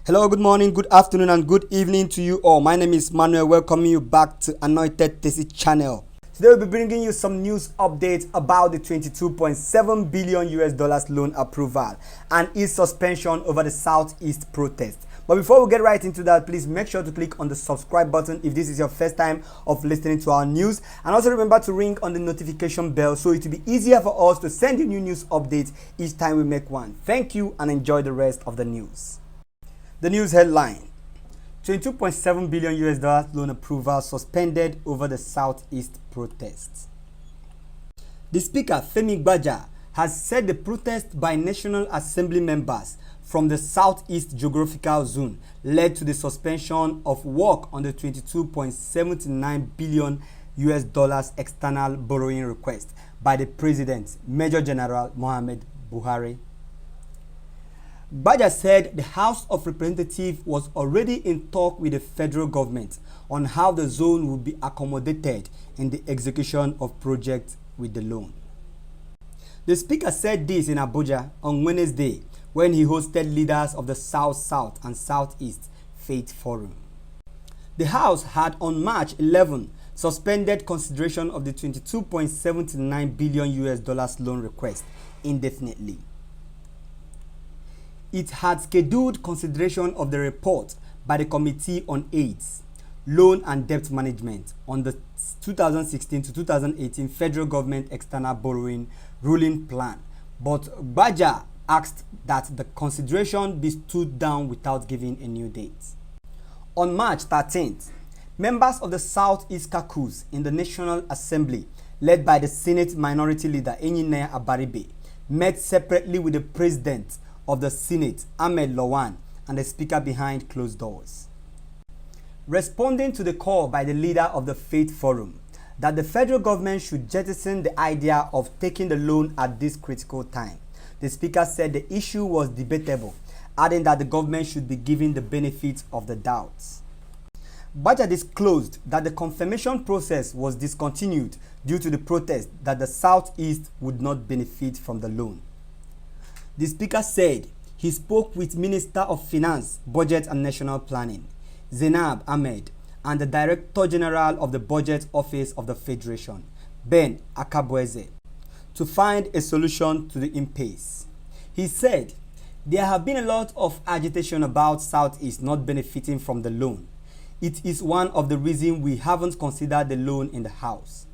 Hello, good morning, good afternoon, and good evening to you all. My name is Manuel, welcoming you back to Anointed Tesi channel. Today we'll be bringing you some news updates about the 22.7 billion US dollars loan approval and its suspension over the Southeast protest. But before we get right into that, please make sure to click on the subscribe button if this is your first time of listening to our news. And also remember to ring on the notification bell so it will be easier for us to send you new news updates each time we make one. Thank you and enjoy the rest of the news. The news headline: 22.7 billion US dollars loan approval suspended over the Southeast protests. The Speaker, Femi Gbaja, has said the protest by National Assembly members from the Southeast geographical zone led to the suspension of work on the 22.79 billion US dollars external borrowing request by the President, Major General Muhammadu Buhari. Gbaja said the House of Representatives was already in talk with the federal government on how the zone would be accommodated in the execution of projects with the loan. The Speaker said this in Abuja on Wednesday when he hosted leaders of the South-South and Southeast Faith Forum. The House had on March 11 suspended consideration of the 22.79 billion US dollars loan request indefinitely. It had scheduled consideration of the report by the Committee on AIDS, Loan and Debt Management on the 2016 to 2018 Federal Government External Borrowing Ruling Plan, but Gbaja asked that the consideration be stood down without giving a new date. On March 13th, members of the Southeast Caucus in the National Assembly, led by the Senate Minority Leader Enyinnaya Abaribe, met separately with the President of the Senate, Ahmed Lawan, and the Speaker behind closed doors. Responding to the call by the leader of the Faith Forum that the federal government should jettison the idea of taking the loan at this critical time, the Speaker said the issue was debatable, adding that the government should be given the benefit of the doubt. Gbaja disclosed that the confirmation process was discontinued due to the protest that the Southeast would not benefit from the loan. The Speaker said he spoke with Minister of Finance, Budget and National Planning, Zainab Ahmed, and the Director General of the Budget Office of the Federation, Ben Akabweze, to find a solution to the impasse. He said there have been a lot of agitation about Southeast not benefiting from the loan. It is one of the reasons we haven't considered the loan in the House.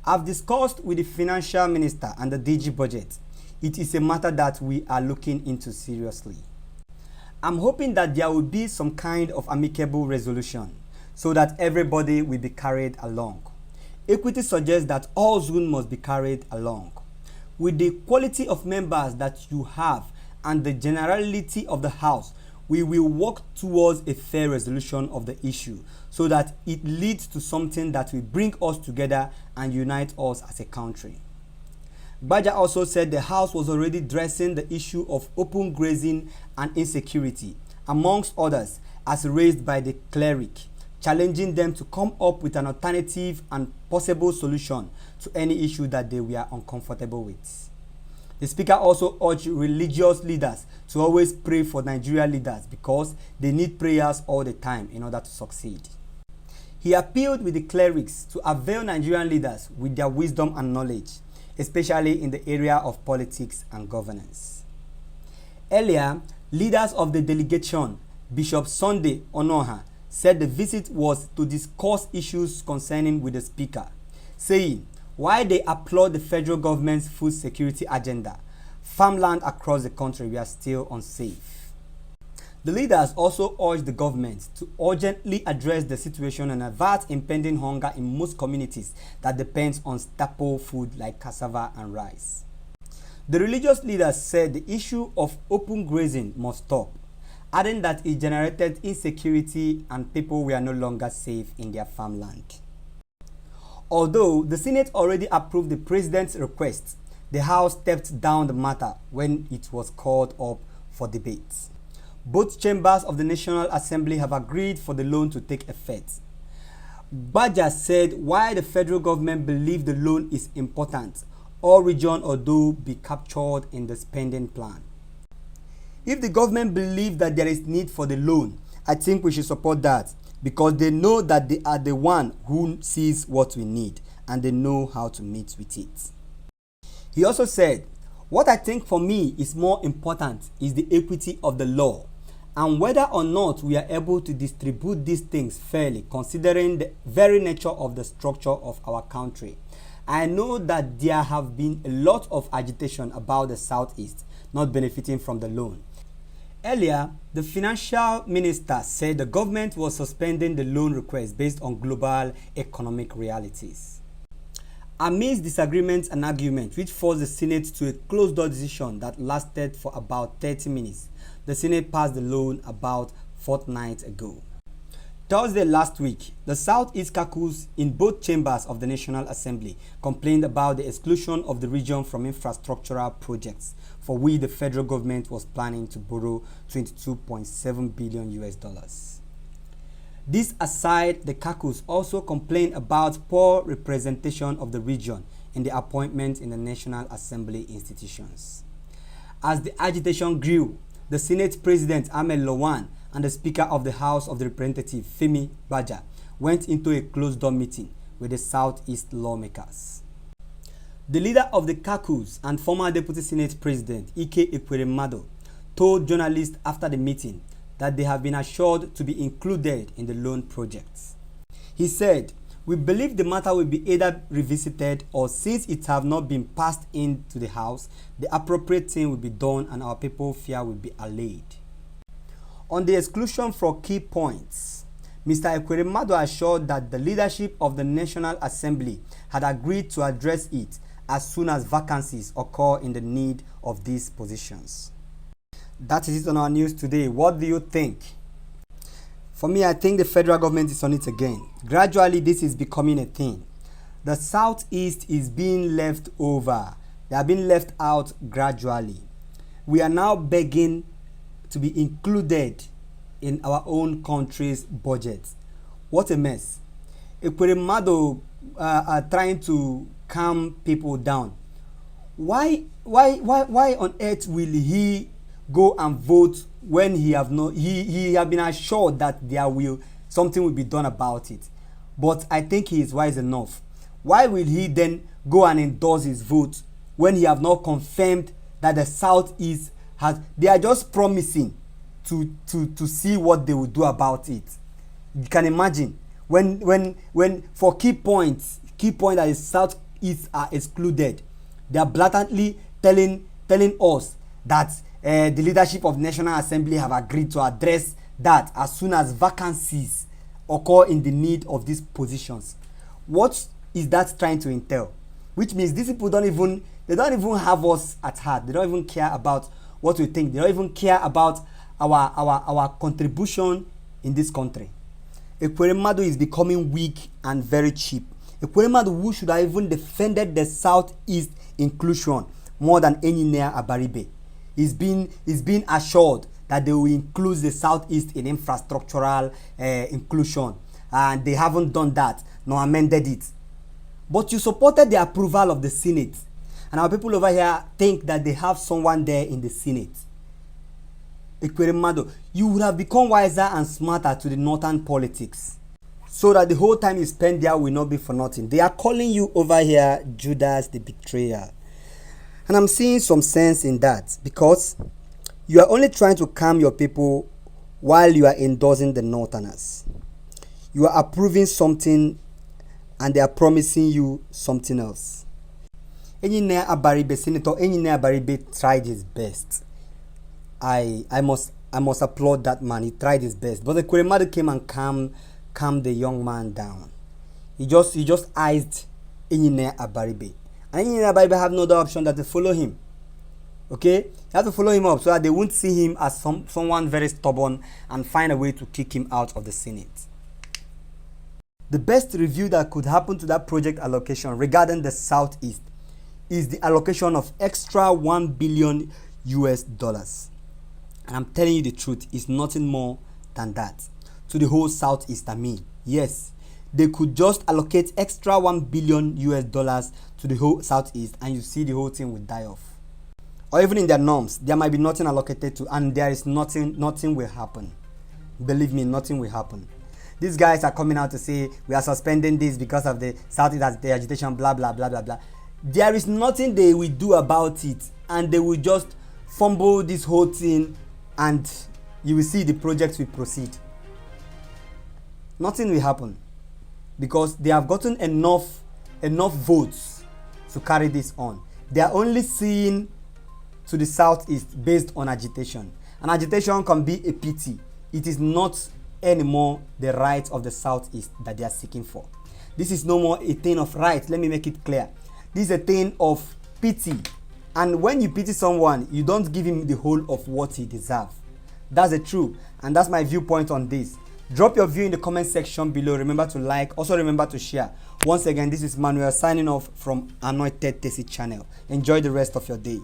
I've discussed with the Financial Minister and the DG Budget. It is a matter that we are looking into seriously. I'm hoping that there will be some kind of amicable resolution so that everybody will be carried along. Equity suggests that all zones must be carried along. With the quality of members that you have and the generality of the House, we will work towards a fair resolution of the issue so that it leads to something that will bring us together and unite us as a country. Gbaja also said the House was already addressing the issue of open grazing and insecurity, amongst others, as raised by the cleric, challenging them to come up with an alternative and possible solution to any issue that they were uncomfortable with. The Speaker also urged religious leaders to always pray for Nigeria leaders because they need prayers all the time in order to succeed. He appealed with the clerics to avail Nigerian leaders with their wisdom and knowledge, especially in the area of politics and governance. Earlier, leaders of the delegation, Bishop Sunday Onoha, said the visit was to discuss issues concerning with the Speaker, saying, while they applaud the federal government's food security agenda, farmland across the country were still unsafe. The leaders also urged the government to urgently address the situation and avert impending hunger in most communities that depends on staple food like cassava and rice. The religious leaders said the issue of open grazing must stop, adding that it generated insecurity and people were no longer safe in their farmland. Although the Senate already approved the President's request, the House stepped down the matter when it was called up for debate. Both chambers of the National Assembly have agreed for the loan to take effect. Gbaja said while the federal government believes the loan is important, all regions although be captured in the spending plan. If the government believes that there is need for the loan, I think we should support that because they know that they are the one who sees what we need and they know how to meet with it. He also said, what I think for me is more important is the equity of the law and whether or not we are able to distribute these things fairly considering the very nature of the structure of our country. I know that there have been a lot of agitation about the Southeast not benefiting from the loan. Earlier, the financial minister said the government was suspending the loan request based on global economic realities. Amidst disagreements and arguments which forced the Senate to a closed-door decision that lasted for about 30 minutes, the Senate passed the loan about a fortnight ago. Thursday last week, the Southeast caucus in both chambers of the National Assembly complained about the exclusion of the region from infrastructural projects for which the federal government was planning to borrow $22.7 billion. This aside, the caucus also complained about poor representation of the region in the appointments in the National Assembly institutions. As the agitation grew, the Senate President Ahmed Lawan and the Speaker of the House of Representatives Femi Baja went into a closed-door meeting with the Southeast lawmakers. The leader of the caucus and former Deputy Senate President Ike Ekweremadu told journalists after the meeting that they have been assured to be included in the loan projects. He said, "We believe the matter will be either revisited or since it have not been passed into the House, the appropriate thing will be done and our people fear will be allayed." On the exclusion for key points, Mr. Ekweremadu assured that the leadership of the National Assembly had agreed to address it as soon as vacancies occur in the need of these positions. That is it on our news today. What do you think? For me, I think the federal government is on it again. Gradually, this is becoming a thing. The Southeast is being left over. They are being left out gradually. We are now begging to be included in our own country's budget. What a mess. Ekweremadu are trying to calm people down. Why on earth will he go and vote when he have been assured that something will be done about it? But I think he is wise enough. Why will he then go and endorse his vote when he have not confirmed that the Southeast they are just promising to see what they will do about it? You can imagine when for key points that the Southeast are excluded, they are blatantly telling us that the leadership of National Assembly have agreed to address that as soon as vacancies occur in the need of these positions. What is that trying to entail? Which means these people don't even have us at heart. They don't even care about what we think. They don't even care about our contribution in this country. Ekweremadu is becoming weak and very cheap. Ekweremadu, who should have even defended the Southeast inclusion more than Engineer Abaribe, is being assured that they will include the Southeast in infrastructural inclusion, and they haven't done that nor amended it. But you supported the approval of the Senate, and our people over here think that they have someone there in the Senate. Ekweremadu, you would have become wiser and smarter to the northern politics, so that the whole time you spend there will not be for nothing. They are calling you over here Judas the betrayer. And I'm seeing some sense in that because you are only trying to calm your people while you are endorsing the northerners. You are approving something and they are promising you something else. Engineer Abaribe, Senator Engineer Abaribe tried his best. I must applaud that man. He tried his best. But the Ekweremadu came and calmed the young man down. He just iced Engineer Abaribe. And Engineer Abaribe have no other option than to follow him. Okay? You have to follow him up so that they won't see him as someone very stubborn and find a way to kick him out of the Senate. The best review that could happen to that project allocation regarding the Southeast is the allocation of extra $1 billion. And I'm telling you the truth, it's nothing more than that. To the whole Southeast, I mean. Yes, they could just allocate extra $1 billion to the whole Southeast and you see the whole thing would die off. or even in their norms, there might be nothing allocated to, and there is nothing will happen. Believe me, nothing will happen. These guys are coming out to say we are suspending this because of the Southeast the agitation, blah blah blah blah blah. There is nothing they will do about it, and they will just fumble this whole thing, and you will see the project will proceed. Nothing will happen because they have gotten enough votes to carry this on. They are only seeing to the Southeast based on agitation, and agitation can be a pity. It is not anymore the right of the Southeast that they are seeking for. This is no more a thing of right. Let me make it clear. This is a thing of pity, and when you pity someone, you don't give him the whole of what he deserves. That's the truth, and that's my viewpoint on this. Drop your view in the comment section below. Remember to like, also remember to share. Once again, this is Manuel signing off from Anointed Tesi channel. Enjoy the rest of your day.